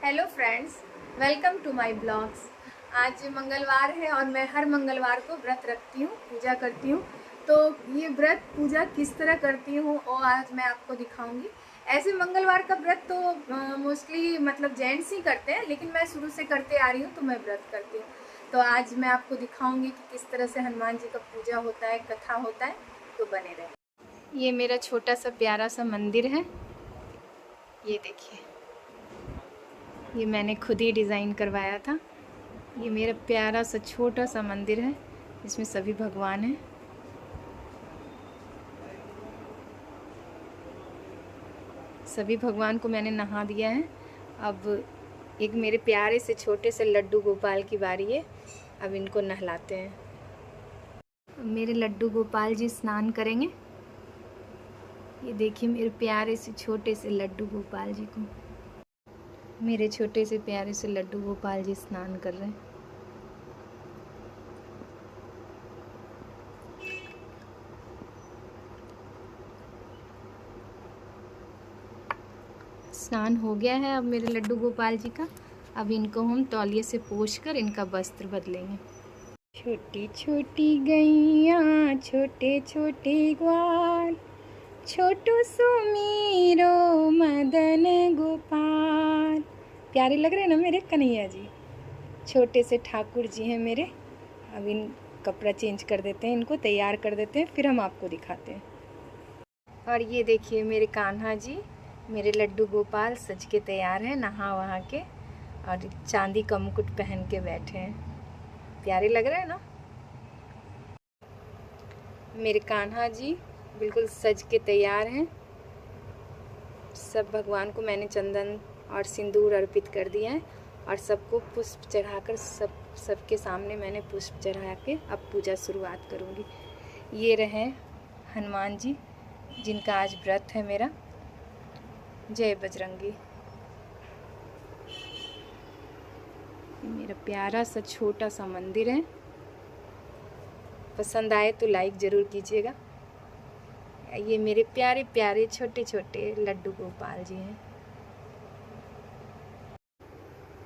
Hello friends, welcome to my blogs. आज मंगलवार है और मैं हर मंगलवार को व्रत रखती हूँ, पूजा करती हूँ। तो ये व्रत पूजा किस तरह करती हूँ और आज मैं आपको दिखाऊंगी। ऐसे मंगलवार का व्रत तो मोस्टली मतलब जेंट्स ही करते हैं, लेकिन मैं शुरू से करते आ रही हूँ तो मैं व्रत करती हूँ। तो आज मैं आपको दिखाऊंगी कि किस तरह से हनुमान जी का पूजा होता है, कथा होता है। तो बने रहे। ये मेरा छोटा सा प्यारा सा मंदिर है, ये देखिए। ये मैंने खुद ही डिज़ाइन करवाया था। ये मेरा प्यारा सा छोटा सा मंदिर है, इसमें सभी भगवान हैं। सभी भगवान को मैंने नहा दिया है। अब एक मेरे प्यारे से छोटे से लड्डू गोपाल की बारी है, अब इनको नहलाते हैं। मेरे लड्डू गोपाल जी स्नान करेंगे। ये देखिए मेरे प्यारे से छोटे से लड्डू गोपाल जी को। मेरे छोटे से प्यारे से लड्डू गोपाल जी स्नान कर रहे हैं। स्नान हो गया है अब मेरे लड्डू गोपाल जी का। अब इनको हम तौलिए से पोंछकर इनका वस्त्र बदलेंगे। छोटी छोटी गैया छोटे छोटे ग्वाल, छोटू सुमीरो मदन गोपाल। प्यारे लग रहे हैं ना मेरे कन्हैया जी। छोटे से ठाकुर जी हैं मेरे। अब इन कपड़ा चेंज कर देते हैं, इनको तैयार कर देते हैं, फिर हम आपको दिखाते हैं। और ये देखिए मेरे कान्हा जी, मेरे लड्डू गोपाल सज के तैयार हैं, नहा वहा के, और चांदी का मुकुट पहन के बैठे हैं। प्यारे लग रहे हैं ना मेरे कान्हा जी, बिल्कुल सज के तैयार हैं। सब भगवान को मैंने चंदन और सिंदूर अर्पित कर दिया है और सबको पुष्प चढ़ाकर सबके सामने मैंने पुष्प चढ़ा के अब पूजा शुरुआत करूँगी। ये रहे हनुमान जी जिनका आज व्रत है मेरा। जय बजरंगी। मेरा प्यारा सा छोटा सा मंदिर है। पसंद आए तो लाइक ज़रूर कीजिएगा। ये मेरे प्यारे प्यारे छोटे छोटे लड्डू गोपाल जी हैं।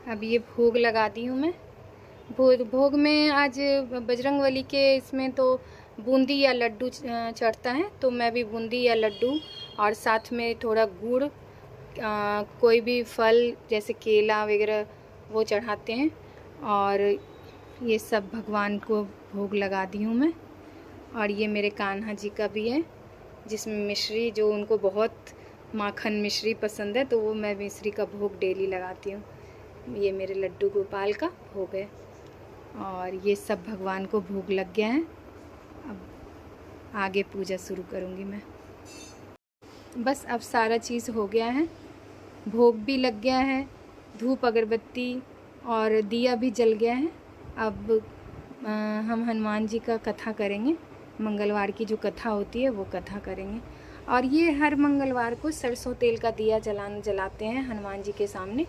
अब ये भोग लगा दी हूँ मैं। भोग में आज बजरंगबली के इसमें तो बूंदी या लड्डू चढ़ता है, तो मैं भी बूंदी या लड्डू और साथ में थोड़ा गुड़, कोई भी फल जैसे केला वगैरह वो चढ़ाते हैं। और ये सब भगवान को भोग लगा दी हूँ मैं। और ये मेरे कान्हा जी का भी है, जिसमें मिश्री, जो उनको बहुत माखन मिश्री पसंद है, तो वो मैं मिश्री का भोग डेली लगाती हूँ। ये मेरे लड्डू गोपाल का भोग है और ये सब भगवान को भोग लग गया है। अब आगे पूजा शुरू करूँगी मैं। बस अब सारा चीज़ हो गया है, भोग भी लग गया है, धूप अगरबत्ती और दिया भी जल गया है। अब हम हनुमान जी का कथा करेंगे। मंगलवार की जो कथा होती है वो कथा करेंगे। और ये हर मंगलवार को सरसों तेल का दिया जलाते हैं हनुमान जी के सामने।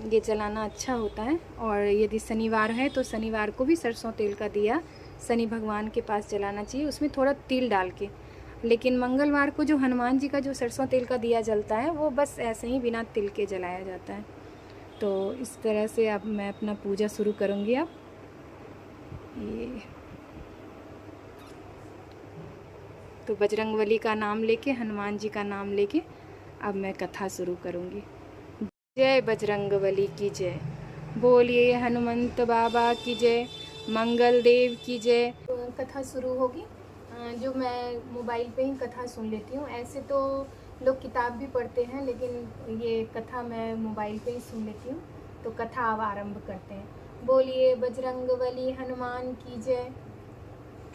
ये जलाना अच्छा होता है। और यदि शनिवार है तो शनिवार को भी सरसों तेल का दिया शनि भगवान के पास जलाना चाहिए, उसमें थोड़ा तिल डाल के। लेकिन मंगलवार को जो हनुमान जी का जो सरसों तेल का दिया जलता है वो बस ऐसे ही बिना तिल के जलाया जाता है। तो इस तरह से अब मैं अपना पूजा शुरू करूँगी। अब ये तो बजरंगबली का नाम लेके, हनुमान जी का नाम लेके अब मैं कथा शुरू करूँगी। जय बजरंगबली की जय, बोलिए हनुमंत बाबा की जय, मंगल देव की जय। तो कथा शुरू होगी। जो मैं मोबाइल पे ही कथा सुन लेती हूँ। ऐसे तो लोग किताब भी पढ़ते हैं, लेकिन ये कथा मैं मोबाइल पे ही सुन लेती हूँ। तो कथा अब आरंभ करते हैं। बोलिए बजरंगबली हनुमान की जय।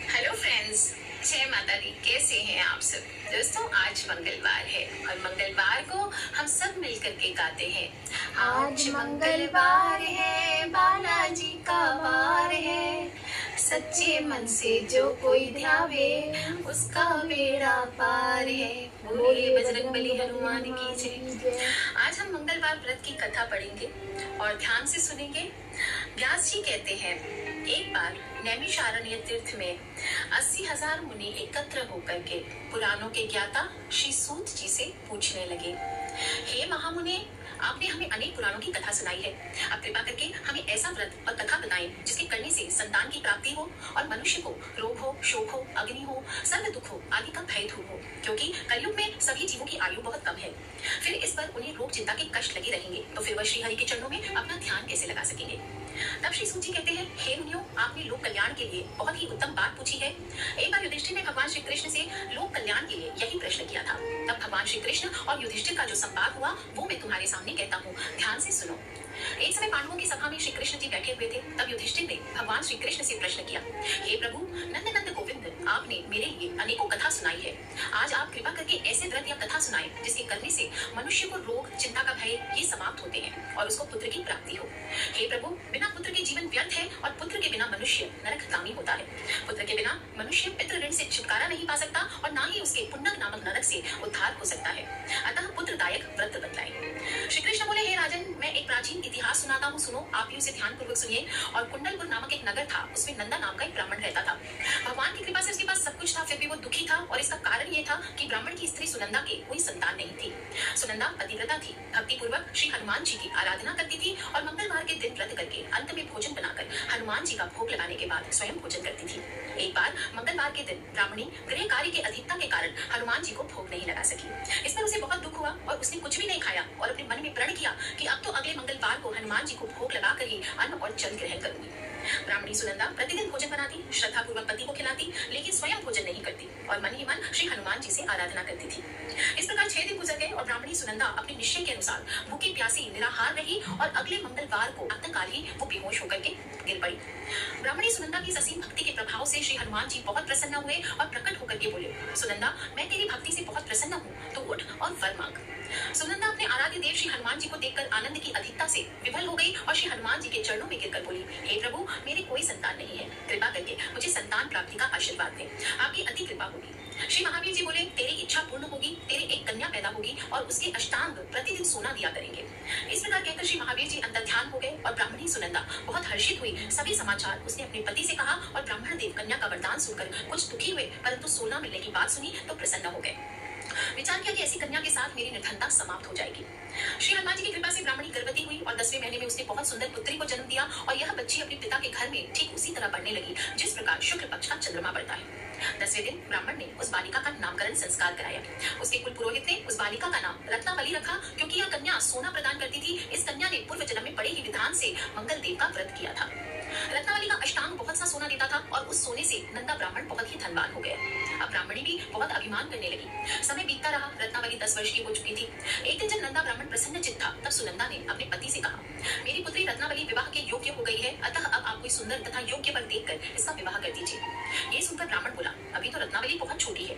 हेलो फ्रेंड्स, जय माता दी। कैसे हैं आप सब दोस्तों? आज मंगलवार है और मंगलवार को हम सब मिलकर के गाते हैं, आज मंगलवार है, बालाजी का वार है, सच्चे मन से जो कोई ध्यावे उसका बेड़ा पार है। बोलिए बजरंगबली हनुमान की जय। आज हम मंगलवार व्रत की कथा पढ़ेंगे और ध्यान से सुनेंगे। व्यास जी कहते हैं, एक बार नैमिषारण्य तीर्थ में 80,000 मुनि एकत्र होकर के पुराणों के ज्ञाता श्री सूत जी से पूछने लगे, हे महामुने, आपने हमें अनेक पुराणों की कथा सुनाई है। अब कृपा करके हमें ऐसा व्रत और कथा बताएं जिसके करने से संतान की प्राप्ति हो और मनुष्य को रोग हो, शोक हो, अग्नि हो, सर्व दुख हो आदि का भय दूर हो, क्योंकि कलयुग में सभी जीवों की आयु बहुत कम है। फिर इस पर उन्हें रोग चिंता के कष्ट लगे रहेंगे तो फिर वह श्री हरि के चरणों में अपना ध्यान कैसे लगा सकेंगे। तब श्री सूत जी कहते हैं, हे मुनियों, आपने लोक कल्याण के लिए बहुत ही उत्तम बात पूछी है। एक बार युधिष्ठिर ने भगवान श्री कृष्ण से लोक कल्याण के लिए यही प्रश्न किया था। तब भगवान श्री कृष्ण और युधिष्ठिर का जो संवाद हुआ वो मैं तुम्हारे सामने कहता हूँ, ध्यान से सुनो। एक समय पांडवों की सभा में श्री कृष्ण जी बैठे हुए थे। तब युधिष्ठिर ने भगवान श्री कृष्ण से प्रश्न किया, हे प्रभु नंद नंद गोविंद, आपने मेरे लिए अनेकों कथा सुनाई है। आज आप कृपा करके ऐसे व्रत या कथा सुनाए जिसके करने से मनुष्य को रोग, चिंता का भय ये समाप्त होते हैं और उसको पुत्र की प्राप्ति हो। हे प्रभु, बिना पुत्र के जीवन व्यर्थ है और पुत्र के बिना मनुष्य नरकगामी होता है। पुत्र के बिना मनुष्य पितृ ऋण से छुटकारा नहीं पा सकता और ना ही उसके पुण्यक नामक नरक से उद्धार हो सकता है। अतः पुत्रदायक व्रत बतलाए। श्री कृष्ण बोले, हे राजन, मैं एक प्राचीन इतिहास सुनाता हूँ, सुनो। आप भी उसे ध्यान पूर्वक सुनिए। और कुंडलपुर नामक एक नगर था, उसमें नंदा नाम का एक ब्राह्मण रहता था। भगवान की कृपा से उसके पास सब कुछ था, फिर भी वो दुखी था और इसका कारण ये था कि ब्राह्मण की स्त्री सुनंदा के कोई संतान नहीं थी। सुनंदा पतिव्रता थी, भक्ति पूर्वक श्री हनुमान जी की आराधना करती थी और मंगलवार के दिन व्रत करके अंत में भोजन बनाकर हनुमान जी का भोग लगाने के बाद स्वयं भोजन करती थी। एक बार मंगलवार के दिन ब्राह्मणी गृह कार्य की अधिकता के कारण हनुमान जी को भोग नहीं लगा सकी। इस पर उसे बहुत दुख हुआ और उसने कुछ भी नहीं खाया और अपने मन में प्रण किया कि अब तो अगले मंगलवार को हनुमान जी को भोग लगाकर ही अन्न और जल ग्रहण करूंगी। ब्राह्मणी सुनंदा प्रतिदिन भोजन बनाती, श्रद्धा पूर्वक पति को खिलाती, लेकिन स्वयं भोजन नहीं करती और मन ही मन श्री हनुमान जी से आराधना करती थी। इस प्रकार 6 दिन गुजर गए और ब्राह्मणी सुनंदा अपने निश्चय के अनुसार भूखी प्यासी निराहार रही और अगले मंगलवार को प्रातःकाल ही वो बेहोश होकर के गिर पड़ी। ब्राह्मणी सुनंदा की असीम भक्ति के प्रभाव से श्री हनुमान जी बहुत प्रसन्न हुए और प्रकट होकर के बोले, सुनंदा, मैं तेरी भक्ति से बहुत प्रसन्न हूँ, तो उठ और वर मांग। सुनंदा अपने आराध्य देव श्री हनुमान जी को देखकर आनंद की अधिकता से विफल हो गई और श्री हनुमान जी के चरणों में गिरकर बोली, हे प्रभु, मेरी कोई संतान नहीं है, कृपा करके मुझे संतान प्राप्ति का आशीर्वाद दें, आपकी अति कृपा होगी। श्री महावीर जी बोले, तेरी इच्छा पूर्ण होगी, तेरे एक कन्या पैदा होगी और उसके अष्टांग प्रतिदिन सोना दिया करेंगे। इस प्रकार कहकर श्री महावीर जी अंतर ध्यान हो गए और ब्राह्मणी सुनंदा बहुत हर्षित हुई। सभी समाचार उसने अपने पति से कहा और ब्राह्मण देव कन्या का वरदान सुनकर कुछ दुखी हुए, परंतु सोना मिलने की बात सुनी तो प्रसन्न हो गए। विचार किया कि ऐसी कन्या के साथ मेरी निर्धनता समाप्त हो जाएगी। श्री हनुमान जी की कृपा से ब्राह्मणी गर्भवती हुई और 10वें महीने में उसने बहुत सुंदर पुत्री को जन्म दिया और यह बच्ची अपने पिता के घर में ठीक उसी तरह बढ़ने लगी जिस प्रकार शुक्ल पक्ष का चंद्रमा बढ़ता है। 10वें दिन ब्राह्मण ने उस बालिका का नामकरण संस्कार कराया। उसके कुल पुरोहित ने उस बालिका का नाम रत्नावली रखा, क्योंकि यह कन्या सोना प्रदान करती थी। इस कन्या ने पूर्व जन्म में बड़े ही विधान से मंगल देव का व्रत किया था। रत्नावली का अष्टांग बहुत सा सोना देता था और उस सोने से नंदा ब्राह्मण बहुत ही धनवान हो गए। अब ब्राह्मणी भी बहुत अभिमान करने लगी। समय बीतता रहा, रत्नावली 10 वर्ष की हो चुकी थी। एक दिन जब नंदा ब्राह्मण प्रसन्न चित्त था, तब सुनंदा ने अपने पति से कहा, मेरी पुत्री रत्नावली विवाह के योग्य हो गई है, अतः अब आप कोई सुंदर तथा योग्य वर देखकर इसका विवाह कर दीजिए। ये सुनकर ब्राह्मण बोला, अभी तो रत्नावली बहुत छोटी है।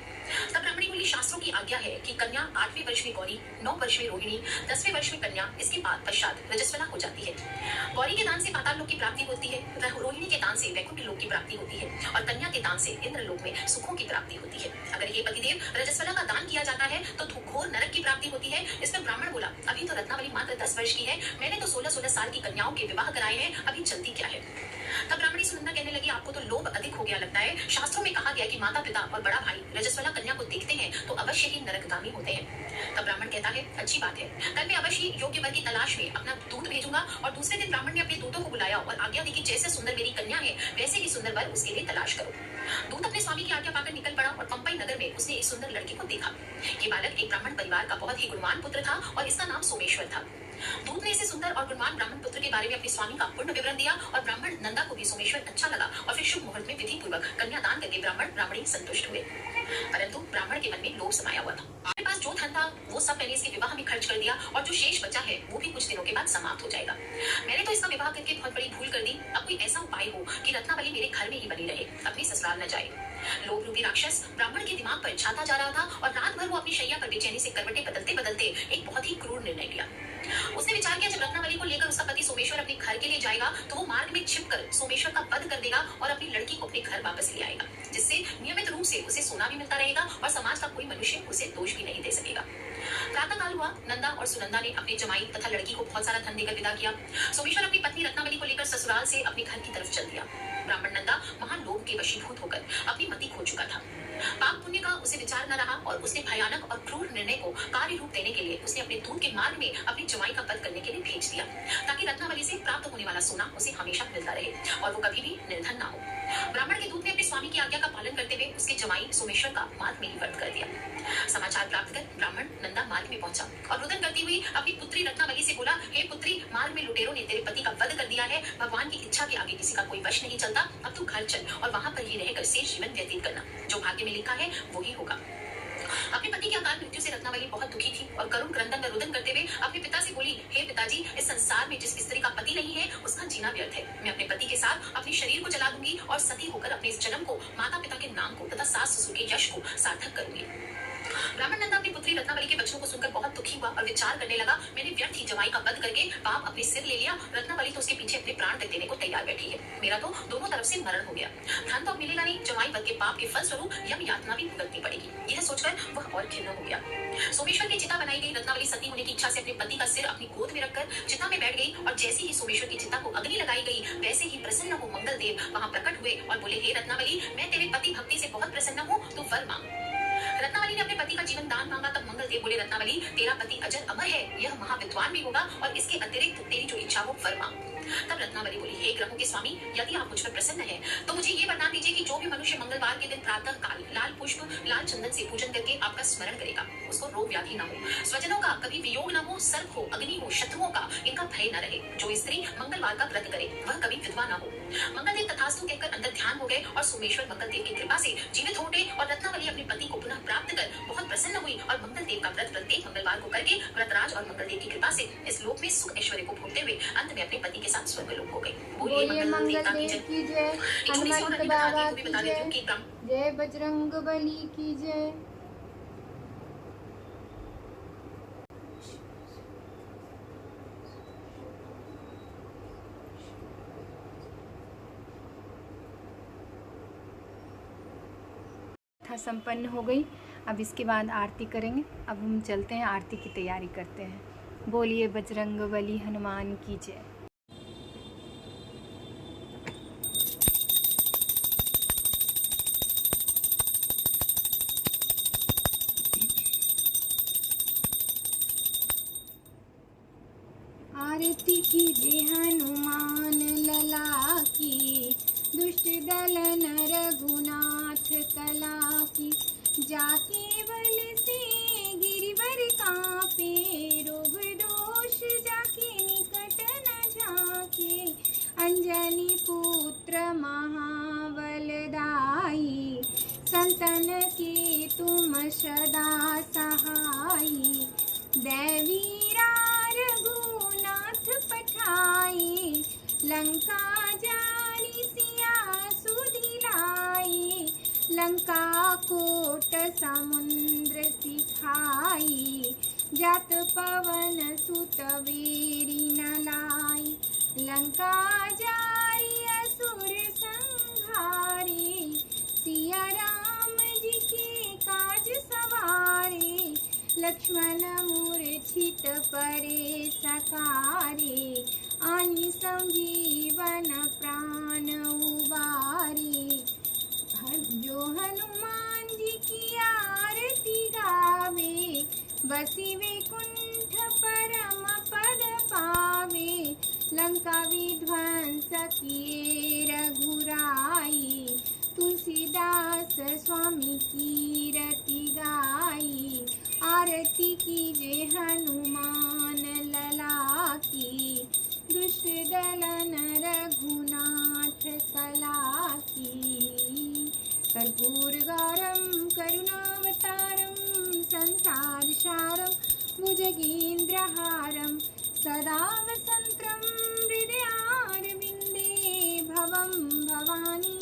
तब ब्राह्मणी बोली, शास्त्रों की आज्ञा है कि कन्या 8वें वर्ष में गौरी, 9 वर्ष में रोहिणी, 10वें वर्ष में कन्या, इसके बाद पश्चात रजस्वला हो जाती है। गौरी के दान से पाताल लोक की प्राप्ति होती है, रोहिणी के दान से वैकुंठ लोक की प्राप्ति होती है और कन्या के दान से इंद्र लोक में सुखों की प्राप्ति होती है। अगर ये पतिदेव रजस्वला का दान किया जाता है तो घोर नरक की प्राप्ति होती है। इस पर ब्राह्मण बोला, अभी तो रत्नावली मात्र 10 वर्ष की है, मैंने तो 16-16 साल की कन्याओं के विवाह कराए हैं, अभी चलती क्या है। तब ब्राह्मणी सुनंदा कहने लगी, आपको तो लोभ अधिक हो गया लगता है। शास्त्रों में कहा गया कि माता पिता और बड़ा भाई रजस्वला कन्या को देखते हैं तो अवश्य ही नरकगामी होते हैं। तब ब्राह्मण कहता है, अच्छी बात है, कल मैं अवश्य योग्य वर की तलाश में अपना दूत भेजूंगा। और दूसरे दिन ब्राह्मण ने अपने दूतों को बुलाया और आज्ञा दी कि जैसे सुंदर मेरी कन्या है वैसे ही सुंदर वर उसके लिए तलाश करो। दूत अपने स्वामी की आज्ञा पाकर निकल पड़ा और पंपई नगर में उसने एक सुंदर लड़की को देखा। ये बालक एक ब्राह्मण परिवार का बहुत ही गुणवान पुत्र था और इसका नाम सोमेश्वर था। दूत ने इसे सुंदर और गुणवान ब्राह्मण पुत्र के बारे में अपने स्वामी का पूर्ण विवरण दिया और ब्राह्मण नंदा को भी सोमेश्वर अच्छा लगा और फिर शुभ मुहूर्त में विधि पूर्वक कन्यादान करके ब्राह्मण ब्राह्मणी संतुष्ट हुए। परंतु ब्राह्मण के मन में लोभ समाया हुआ था। अपने पास जो धन था वो सब मैंने इसके विवाह में खर्च कर दिया और जो शेष बचा है वो भी कुछ दिनों के बाद समाप्त हो जाएगा। मैंने तो इसका विवाह करके बहुत बड़ी भूल कर दी। अब कोई ऐसा उपाय हो कि रत्नावली मेरे घर में ही बनी रहे, अपने ससुराल न जाए। लोभ रूपी राक्षस ब्राह्मण के दिमाग पर छाता जा रहा था और रात भर वो अपनी शैया पर बेचैनी से करवटें बदलते बदलते एक बहुत ही क्रूर निर्णय लिया। उसने विचार किया, जब रत्नावली को लेकर उसका पति सोमेश्वर अपने घर के लिए जाएगा तो वो मार्ग में छिपकर सोमेश्वर का वध कर देगा और अपनी लड़की को अपने घर वापस ले आएगा, जिससे नियमित रूप से उसे सोना भी मिलता रहेगा और समाज का कोई मनुष्य उसे दोष भी नहीं दे सकेगा। प्रातः काल हुआ। नंदा और सुनंदा ने अपने जमाई तथा लड़की को बहुत सारा धन देकर विदा किया। सोमेश्वर अपनी पत्नी रत्नावली को लेकर ससुराल से अपने घर की तरफ चल दिया। ब्राह्मण नंदा महान लोभ के वशीभूत होकर अपनी मति खो चुका था। पाप पुण्य का उसे विचार न रहा और उसने भयानक और क्रूर निर्णय को कार्य रूप देने के लिए उसने अपने दूत के मार्ग में अपने जमाई का वध करने के लिए भेज दिया, ताकि रत्नावली से प्राप्त होने वाला सोना उसे हमेशा मिलता रहे और वो कभी भी निर्धन ना हो। ब्राह्मण के दूत ने अपने स्वामी की आज्ञा का पालन करते हुए उसके जमाई सोमेश्वर का मार्ग में ही वध कर दिया। समाचार प्राप्त कर ब्राह्मण नंदा मार्ग में पहुंचा और रुदन करती हुई अपनी पुत्री रत्नावली से बोला, हे पुत्री, मार्ग में लुटेरों ने तेरे पति का वध कर दिया है। भगवान की इच्छा के आगे किसी का कोई वश नहीं चलता। अब तू घर चल और वहां पर ही रहकर शेष जीवन व्यतीत करना। जो भाग्य में लिखा है वो ही होगा। अपने पति की अकाल मृत्यु से रत्नावली बहुत दुखी थी और करुण क्रंदन व रुदन करते हुए अपने पिता से बोली, हे पिताजी, इस संसार में जिस स्त्री का पति नहीं है उसका जीना व्यर्थ है। मैं अपने पति के साथ अपने शरीर को जला दूंगी और सती होकर अपने इस जन्म को, माता पिता के नाम को तथा सास ससुर के यश को सार्थक करूंगी। ब्राह्मण नंदा अपनी पुत्री रत्नावली के वचनों को सुनकर बहुत दुखी हुआ और विचार करने लगा, मैंने व्यर्थ ही जमाई का वध करके पाप अपने सिर ले लिया। रत्नावली तो उसके पीछे अपने प्राण तक देने को तैयार बैठी है। मेरा तो दोनों तरफ से मरण हो गया। धन तो मिलेगा नहीं, जमाई वध के पाप के फलस्वरूप यम यातना भी भुगतनी पड़ेगी। यह सोचकर वह और खिन्न हो गया। सोमेश्वर की चिता बनाई गई। रत्नावली सती होने की इच्छा से अपने पति का सिर अपनी गोद में रखकर चिता में बैठ गई और जैसे ही सोमेश्वर की चिता को अग्नि लगाई गई वैसे ही प्रसन्न हो मंगल देव वहां प्रकट हुए और बोले, हे रत्नावली, मैं तेरे पति भक्ति से बहुत प्रसन्न हूँ, तू वर मांग। रत्नावली ने अपने पति का जीवन दान मांगा। तब मंगल देव बोले, रत्नावली, तेरा पति अजर अमर है, यह महाविद्वान भी होगा और इसके अतिरिक्त तेरी जो इच्छा हो वर मांग। तब रत्नावली बोली, हे ग्रहों के स्वामी, यदि आप मुझ पर प्रसन्न हैं तो मुझे ये वरदान दीजिए कि जो भी मनुष्य मंगलवार के दिन प्रातः काल लाल पुष्प लाल चंदन से पूजन करके आपका स्मरण करेगा उसको रोग व्याधि न हो, स्वजनों का कभी वियोग न हो, सर्प हो, अग्नि हो, शत्रुओं का इनका भय न रहे। जो स्त्री मंगलवार का व्रत करे वह कभी विधवा न हो। मंगलदेव तथास्तु कहकर अंदर ध्यान हो गए और सोमेश्वर मंगलदेव की कृपा से जीवित हो उठे और रत्नावली अपने पति को पुनः प्राप्त कर बहुत प्रसन्न हुई और मंगलदेव का व्रत प्रत्येक मंगलवार को करके व्रतराज और मंगलदेव की कृपा से इस लोक में सुख ऐश्वर्य को भोगते हुए अंत में अपने पति के साथ स्वर्गलोक हो गई। बोलिए मंगलदेव की जय, हनुमंत बाबा की जय, जय बजरंग बली की जय। संपन्न हो गई। अब इसके बाद आरती करेंगे। अब हम चलते हैं, आरती की तैयारी करते हैं। बोलिए बजरंग बली हनुमान की जय। आरती कीजिए हनुमान लला की, दुष्ट दलन रघुनाथ कला की। जाके बल से गिरिवर कांपे, रोग दोष जाके निकट न झाके। अंजनी पुत्र महाबलदाई, संतन के तुम सदा सहाई। दैवीरा रघुनाथ पठाई, लंका जानी सिया सुधिलाई। लंका कोट समुद्र सिखाई, जात पवन सुत वीरी न लाई। लंका जाई असुर संहारी, सिया राम जी के काज सवारे। लक्ष्मण मूर्छित परे सकारे, आनि संजीवन प्राण उबारे। जो हनुमान जी की आरती गावे, बसी वैकुंठ परम पद पावे। लंका विध्वंस किए रघुराई, तुलसीदास स्वामी की रति गाई। आरती कीजिए हनुमान लला की, दुष्ट दलन रघुनाथ कला की। कर्पूरगारं करुणावतारं, संसार सारं भुजगेन्द्रहारं। सदा वसन्तं हृदयारविन्दे, भवं भवानी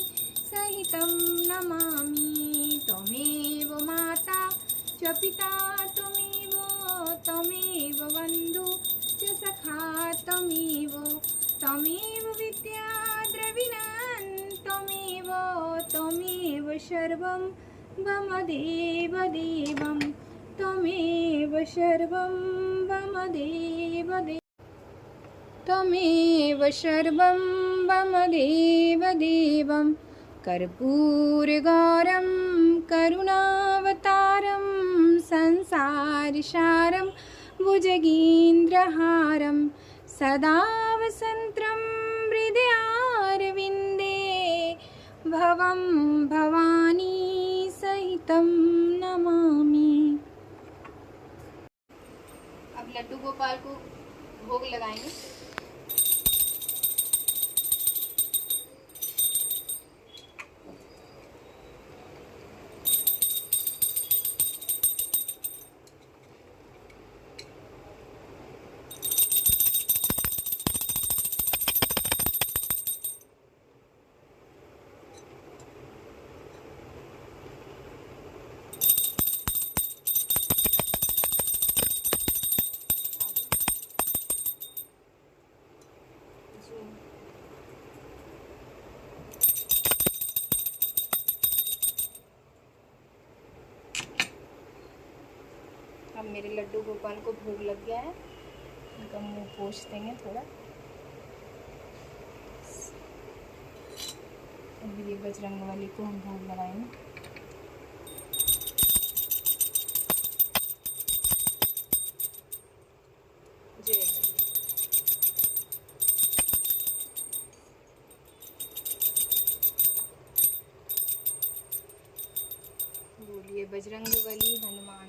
सहितं नमामि। त्वमेव माता च पिता त्वमेव बन्धु च सखा त्वमेव विद्या द्रविणं त्वमेव सर्वं मम देवदेवं। त्वमेव सर्वं मम देव देव, त्वमेव सर्वं मम देव देवं। कर्पूरगौरं करुणावतारं संसारसारं भुजगेन्द्रहारं सदा वसन्तं हृदयारविन्दे भवं भवानी सहितं नमामि। अब लड्डू गोपाल को भोग लगाएंगे। अब मेरे लड्डू गोपाल को भोग लग गया है, इनका मुंह पोंछ देंगे थोड़ा। अब ये बजरंगबली को हम भोग लगाएंगे। जय बोलिए बजरंगबली हनुमान।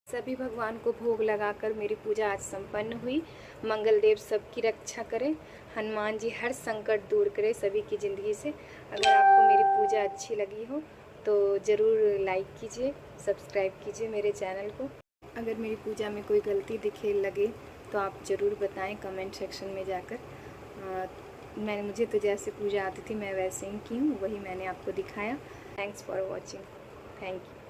सभी भगवान को भोग लगाकर मेरी पूजा आज संपन्न हुई। मंगलदेव सबकी रक्षा करें, हनुमान जी हर संकट दूर करें सभी की ज़िंदगी से। अगर आपको मेरी पूजा अच्छी लगी हो तो ज़रूर लाइक कीजिए, सब्सक्राइब कीजिए मेरे चैनल को। अगर मेरी पूजा में कोई गलती दिखे लगे तो आप ज़रूर बताएं कमेंट सेक्शन में जाकर। मुझे तो जैसे पूजा आती थी मैं वैसे ही की हूँ, वही मैंने आपको दिखाया। Thanks for watching. Thank you.